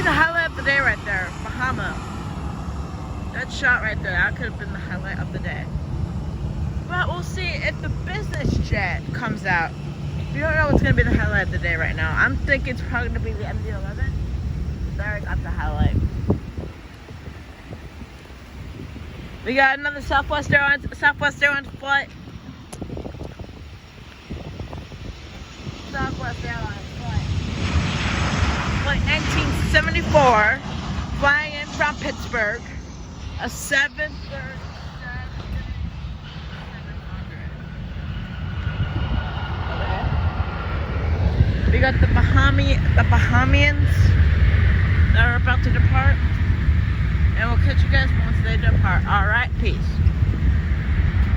be the highlight of the day right there. Bahama. That shot right there, that could have been the highlight of the day. But we'll see if the business jet comes out. We don't know what's going to be the highlight of the day right now. I'm thinking it's probably going to be the MD-11. There I got the highlight. We got another Southwest Airlines flight. Southwest Airlines flight. Flight 1974, flying in from Pittsburgh. A 737. We got the Bahamians that are about to depart. And we'll catch you guys once they depart. Alright, peace.